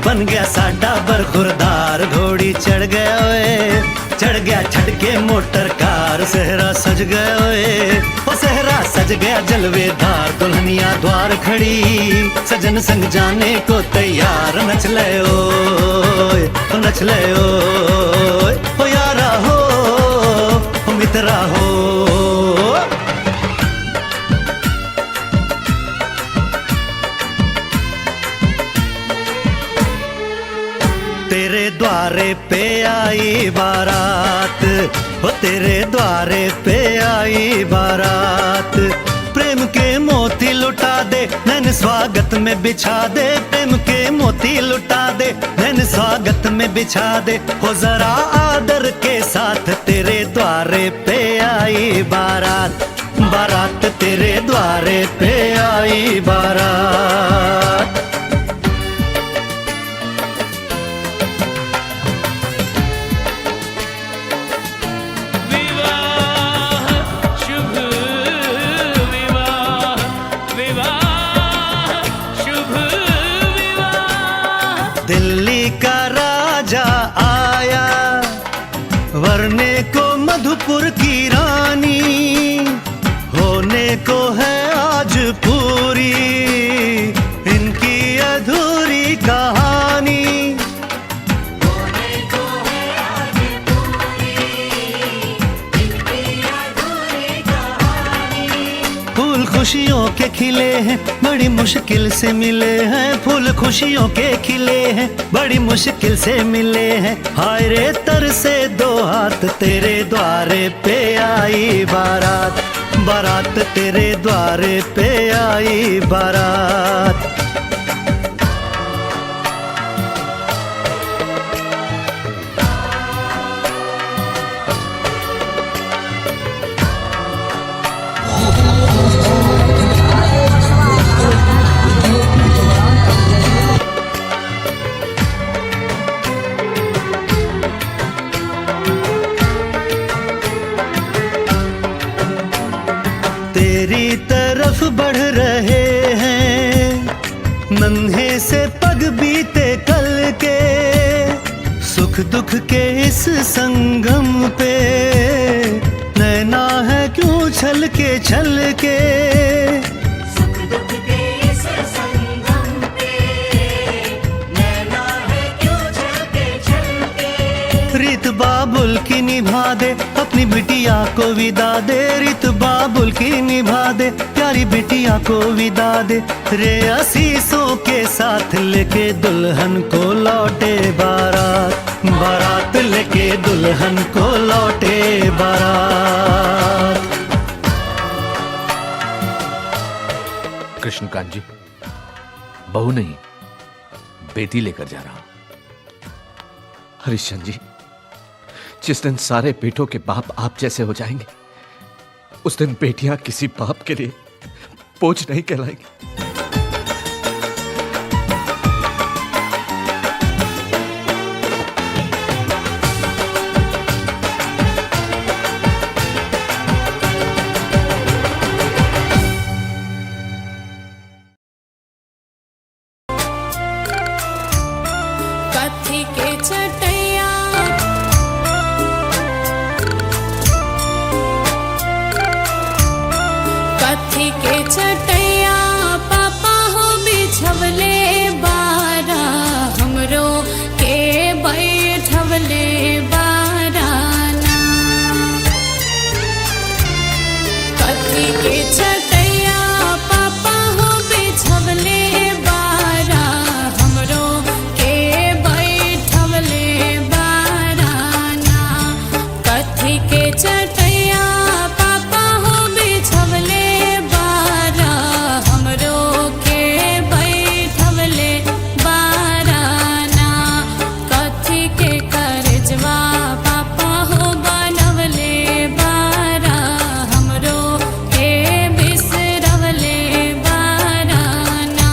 बन गया साडा बरखुरदार, घोड़ी चढ़ गया ओए, चढ़ गया छटके मोटर कार। सहरा सज गया ओए, ओ सहरा सज गया जलवेदार। दुल्हनिया द्वार खड़ी, सजन संग जाने को तैयार। नच ले ओए, नच ले ओए, ओ यारा हो, ओ मित्रा हो। तेरे द्वारे पे आई बारात, ओ तेरे द्वारे पे आई बारात। प्रेम के मोती लुटा दे, नैन स्वागत में बिछा दे। प्रेम के मोती लुटा दे, नैन स्वागत में बिछा दे। हो जरा आदर के साथ तेरे द्वारे पे आई बारात। बारात तेरे द्वारे पे आई बारात। दिल्ली का राजा आया, वरने को मधुपुर की रानी। होने को है आज पूरी इनकी अधूरी कहानी। होने को है आज पूरी इनकी अधूरी कहानी। फूल खुशियों के खिले हैं, बड़ी मुश्किल से मिले हैं। फूल खुशियों के खिले हैं, बड़ी मुश्किल से मिले हैं। हाय रे तर से दो हाथ, तेरे द्वारे पे आई बारात। बारात तेरे द्वारे पे आई बारात। तेरी तरफ बढ़ रहे हैं नन्हे से पग बीते कल के। सुख दुख के इस संगम पे नैना है क्यों छल के छल के। सुख दुख के इस संगम पे नैना है क्यों छल के। रीत बाबुल की निभा दे, अपनी बिटिया को विदा दे। रीत बाबुल की निभा दे, प्यारी बिटिया को विदा दे। रे आशीषों के साथ लेके दुल्हन को लौटे बारात। बारात लेके दुल्हन को लौटे बारात। कृष्णकांत जी, बहू नहीं बेटी लेकर जा रहा हूं। हरिश्चंद्र जी, जिस दिन सारे बेटों के बाप आप जैसे हो जाएंगे, उस दिन बेटियां किसी बाप के लिए बोझ नहीं कहलाएंगी। कथी के चटैया कथी के चटैया पापा हो बिछवले बारा। हमरो के बैठवले बाराना। कथी के चटैया पापा हो बिछवले बारा। हमरो के बैठवले बाराना। कथी के चटैया पापा हो बिछवले बारा। हमरो के बैठवले बाराना। कथी के करजवा पापा हो बनवले बारा। हमरो के बिसरवले बाराना।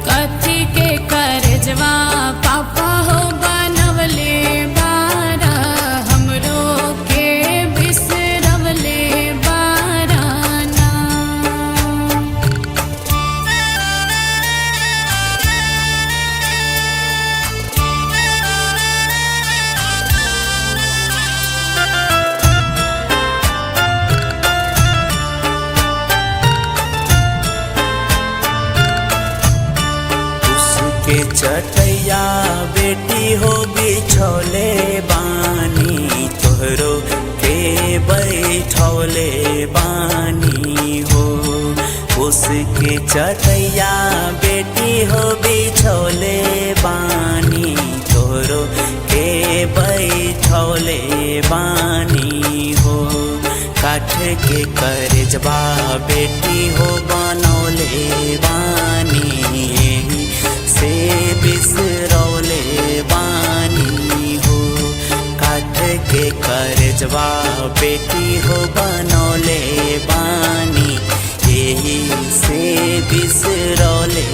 कथी के करजवा पापा हो बनवले बारा। हमरो के चटैया बेटी हो बिछौले बानी तोहरो के बैठौले बानी हो उसके चटैया बेटी हो बिछौले बानी तोहरो के बैठौले बानी हो काठ के करजबा बेटी हो बनौले बानी से बिसरौले बानी हो काठ के करजबा बेटी हो बनौले बानी यही से बिसरौले